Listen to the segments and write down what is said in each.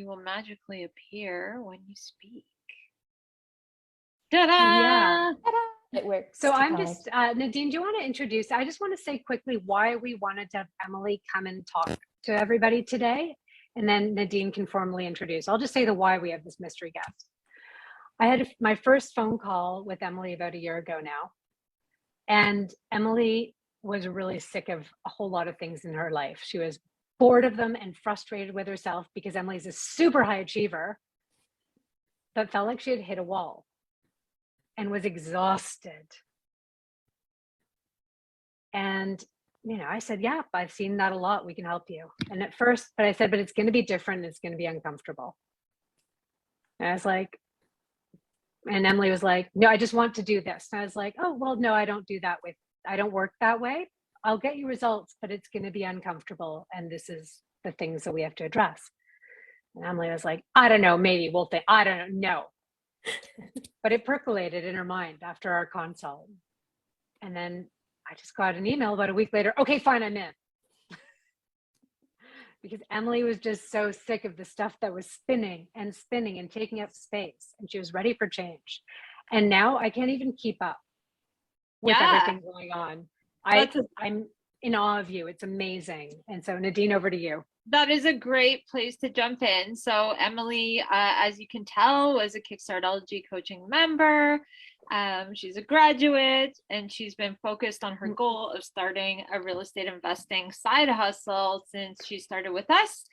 will magically appear when you speak. Ta-da! Yeah. Ta-da! It works. So I'm just, Nadine, do you want to introduce, I just want to say quickly why we wanted to have Emily come and talk to everybody today. And then Nadine can formally introduce. I'll just say the why we have this mystery guest. I had my first phone call with Emily about a year ago now. And Emily was really sick of a whole lot of things in her life. She was bored of them and frustrated with herself because Emily's a super high achiever, but felt like she had hit a wall and was exhausted. And, you know, I said, yeah, I've seen that a lot. We can help you. And at first, but I said, but it's going to be different. It's going to be uncomfortable. And I was like, and Emily was like, no, I just want to do this. And I was like, oh, well, no, I don't work that way. I'll get you results, but it's going to be uncomfortable. And this is the things that we have to address. And Emily was like, I don't know, maybe we'll think, I don't know. But it percolated in her mind after our consult. And then I just got an email about a week later. Okay, fine, I'm in. Because Emily was just so sick of the stuff that was spinning and taking up space. And she was ready for change. And now I can't even keep up with everything going on. I'm in awe of you. It's amazing. And so Nadine, over to you. That is a great place to jump in. So Emily, as you can tell, was a Kickstartology coaching member. She's a graduate, and she's been focused on her goal of starting a real estate investing side hustle since she started with us.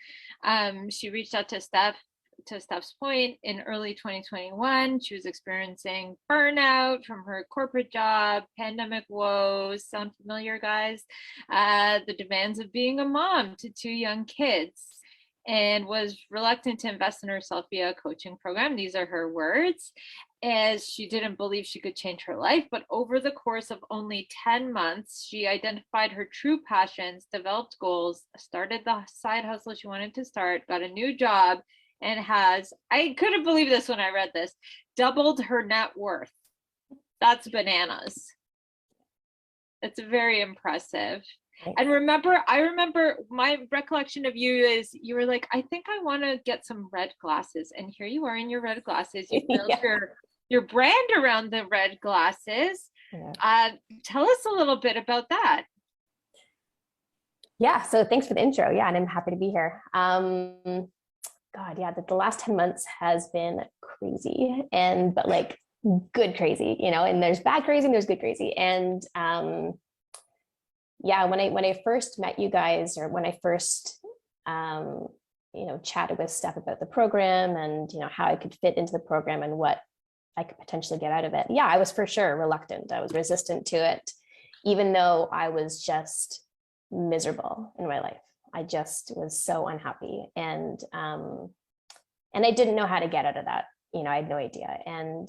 She reached out to Steph's point, in early 2021. She was experiencing burnout from her corporate job, pandemic woes. Sound familiar, guys? The demands of being a mom to 2 young kids, and was reluctant to invest in herself via a coaching program. These are her words, as she didn't believe she could change her life. But over the course of only 10 months, she identified her true passions, developed goals, started the side hustle she wanted to start, got a new job, and has, I couldn't believe this when I read this, doubled her net worth. That's bananas. It's very impressive. And I remember my recollection of you is you were like, I think I want to get some red glasses. And here you are in your red glasses. You built your brand around the red glasses. Yeah. Tell us a little bit about that. Yeah, so thanks for the intro. Yeah, and I'm happy to be here. God, yeah, the last 10 months has been crazy, but like good crazy, you know, and there's bad crazy and there's good crazy. And yeah, when I first met you guys, or when I first, you know, chatted with Steph about the program and, you know, how I could fit into the program and what I could potentially get out of it. Yeah, I was for sure reluctant. I was resistant to it, even though I was just miserable in my life. I just was so unhappy, and I didn't know how to get out of that. You know, I had no idea. And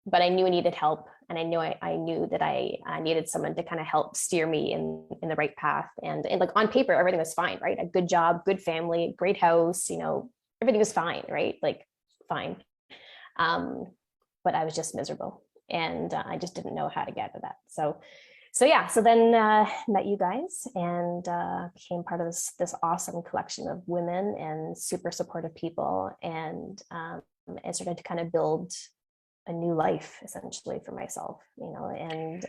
but I knew I needed help, and I knew that I needed someone to kind of help steer me in the right path. And like on paper, everything was fine, right? A good job, good family, great house, you know, everything was fine, right? Like fine. But I was just miserable, and I just didn't know how to get out of that. So then met you guys, and became part of this awesome collection of women and super supportive people, and I started to kind of build a new life essentially for myself, you know, and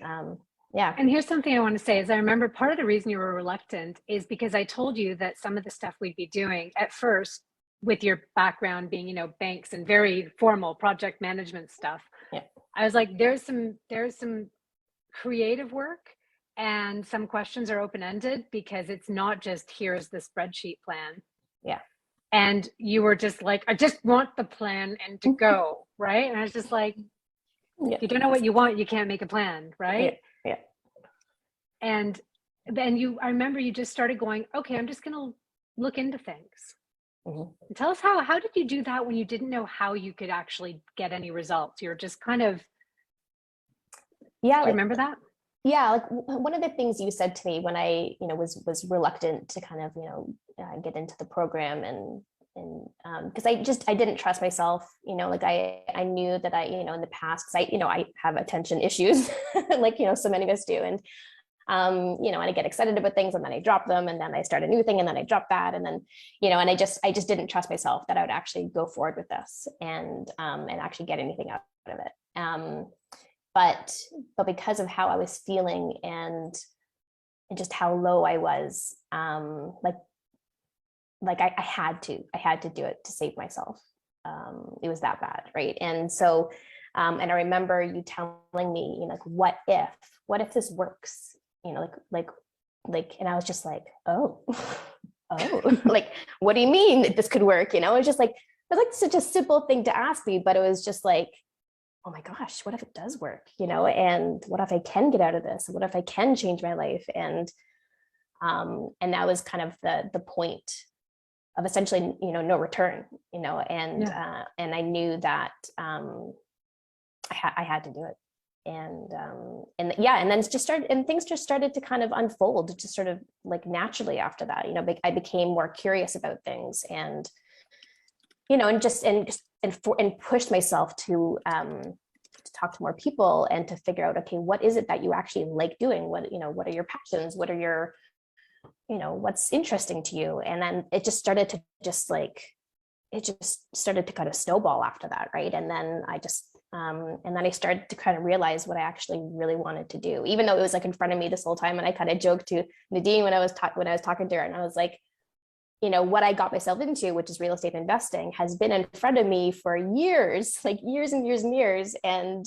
yeah. And here's something I want to say is I remember part of the reason you were reluctant is because I told you that some of the stuff we'd be doing at first, with your background being, you know, banks and very formal project management stuff. Yeah. I was like, there's some creative work, and some questions are open-ended because it's not just here's the spreadsheet plan. Yeah. And you were just like, I just want the plan and to go, right? And I was just like, if you don't know what you want, you can't make a plan, right? Yeah. And then I remember you just started going, okay, I'm just gonna look into things. Mm-hmm. Tell us how did you do that when you didn't know how you could actually get any results? You're just kind of, do you remember that? Yeah, like one of the things you said to me when I, you know, was reluctant to kind of, you know, get into the program, and because I didn't trust myself, you know, like I knew that I, you know, in the past, because I have attention issues, like, you know, so many of us do, and You know, and I get excited about things and then I drop them, and then I start a new thing and then I drop that. And then, you know, and I just didn't trust myself that I would actually go forward with this and actually get anything out of it. But because of how I was feeling and just how low I was, like I had to do it to save myself. It was that bad, right? And so, and I remember you telling me, you know, like, what if this works? You know, like, and I was just like, oh, like, what do you mean that this could work? You know, it was like such a simple thing to ask me, but it was just like, oh my gosh, what if it does work? You know, and what if I can get out of this? What if I can change my life? And that was kind of the point of essentially, you know, no return, you know, and I knew that I had to do it. And then it just started, and things just started to kind of unfold, just sort of like naturally after that. You know, I became more curious about things, and, you know, and pushed myself to talk to more people and to figure out, okay, what is it that you actually like doing? What, you know, what are your passions? What are your, you know, what's interesting to you? And then it just started to kind of snowball after that, right? And then I started to kind of realize what I actually really wanted to do, even though it was like in front of me this whole time. And I kind of joked to Nadine when I was talking to her, and I was like, you know, what I got myself into, which is real estate investing, has been in front of me for years, like years and years and years. And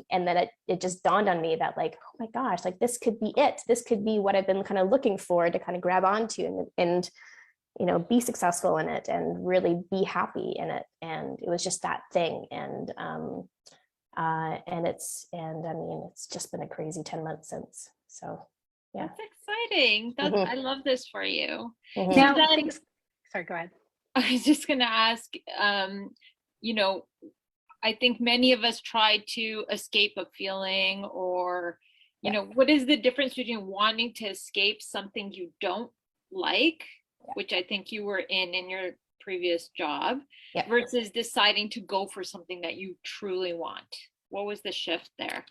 then it just dawned on me that, like, oh my gosh, like this could be it. This could be what I've been kind of looking for to kind of grab onto and you know, be successful in it and really be happy in it. And it was just that thing. And I mean, it's just been a crazy 10 months since. So yeah. That's exciting. I love this for you. Now, sorry, go ahead. I was just going to ask, you know, I think many of us try to escape a feeling, or, you know, what is the difference between wanting to escape something you don't like, which I think you were in your previous job, versus deciding to go for something that you truly want? What was the shift there?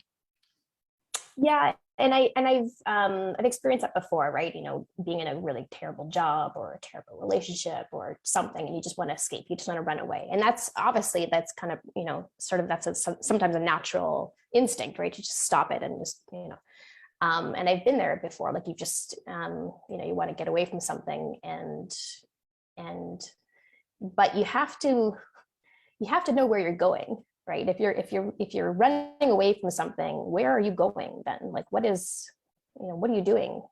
Yeah. And I've experienced that before, right? You know, being in a really terrible job or a terrible relationship or something, and you just want to escape, you just want to run away. And that's kind of, you know, sort of, that's sometimes a natural instinct, right? To just stop it and just, you know, and I've been there before, like you just, you know, you want to get away from something but you have to know where you're going, right? If you're running away from something, where are you going then? Like, what are you doing?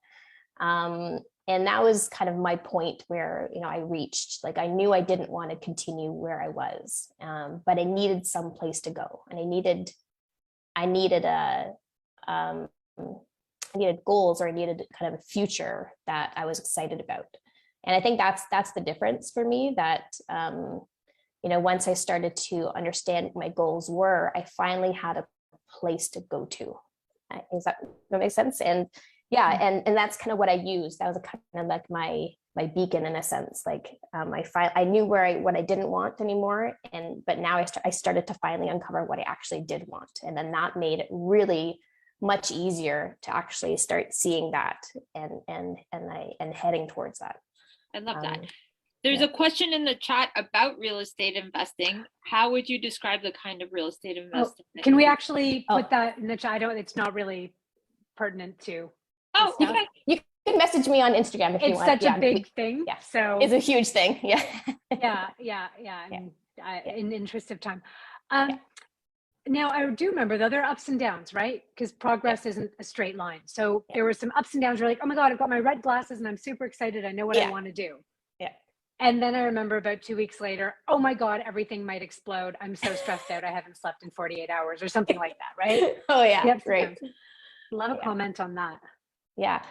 And that was kind of my point where, you know, I reached, like, I knew I didn't want to continue where I was, but I needed some place to go. And I needed goals, or I needed kind of a future that I was excited about. And I think that's the difference for me, that, you know, once I started to understand what my goals were, I finally had a place to go to. Does that make sense? And yeah, and that's kind of what I used. That was kind of like my beacon in a sense. Like, I knew what I didn't want anymore, but now I started to finally uncover what I actually did want, and then that made it really much easier to actually start seeing that and heading towards that. I love that. There's a question in the chat about real estate investing. How would you describe the kind of real estate investing? Can we actually put that in the chat? It's not really pertinent to. Oh, okay. You can message me on Instagram if you want. It's such a big thing. Yeah. So it's a huge thing. Yeah. yeah. In the interest of time. Now, I do remember, though, there are ups and downs, right? Because progress isn't a straight line. So there were some ups and downs. You're like, oh my God, I've got my red glasses and I'm super excited. I know what I want to do. Yeah. And then I remember about 2 weeks later, oh my God, everything might explode. I'm so stressed out. I haven't slept in 48 hours or something like that, right? Oh yeah, right. Love a comment on that. Yeah.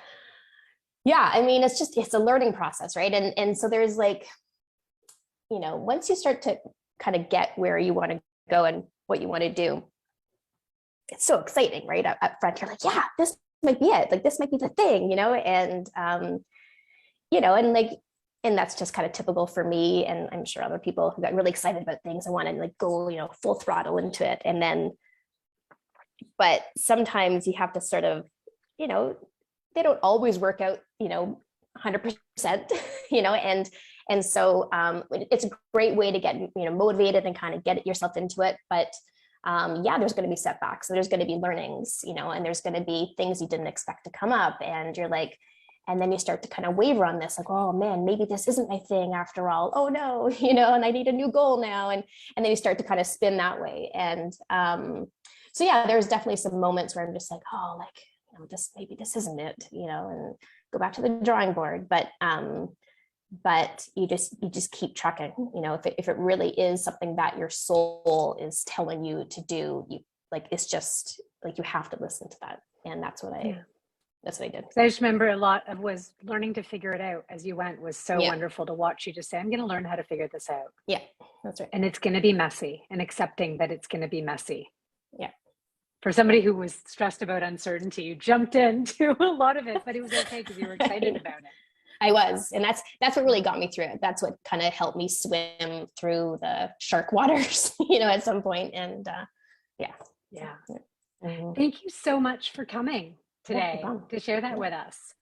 Yeah, I mean, it's a learning process, right? And so there's, like, you know, once you start to kind of get where you want to go and what you want to do, it's so exciting, right? Up front, you're like, yeah, this might be it. Like, this might be the thing, you know? And, you know, and that's just kind of typical for me. And I'm sure other people who got really excited about things and want to, like, go, you know, full throttle into it. And then, but sometimes you have to sort of, you know, they don't always work out, 100%, and so it's a great way to get, motivated and kind of get yourself into it. But yeah, there's going to be setbacks. So there's going to be learnings, and there's going to be things you didn't expect to come up. And you're like, and then you start to kind of waver on this, like, oh man, maybe this isn't my thing after all. Oh no, and I need a new goal now. And then you start to kind of spin that way. And so yeah, there's definitely some moments where I'm just like, oh, like, maybe this isn't it, and go back to the drawing board. But you just keep trucking, if it really is something that your soul is telling you to do, it's just like, you have to listen to that. And that's what I did. I just remember a lot of was learning to figure it out as you went was so wonderful to watch you just say, I'm going to learn how to figure this out. Yeah, that's right. And it's going to be messy, and accepting that it's going to be messy. Yeah. For somebody who was stressed about uncertainty, you jumped into a lot of it, but it was okay because you were excited about it. I was, and that's what really got me through it. That's what kind of helped me swim through the shark waters, at some point. And yeah. Mm-hmm. Thank you so much for coming today to share that with us.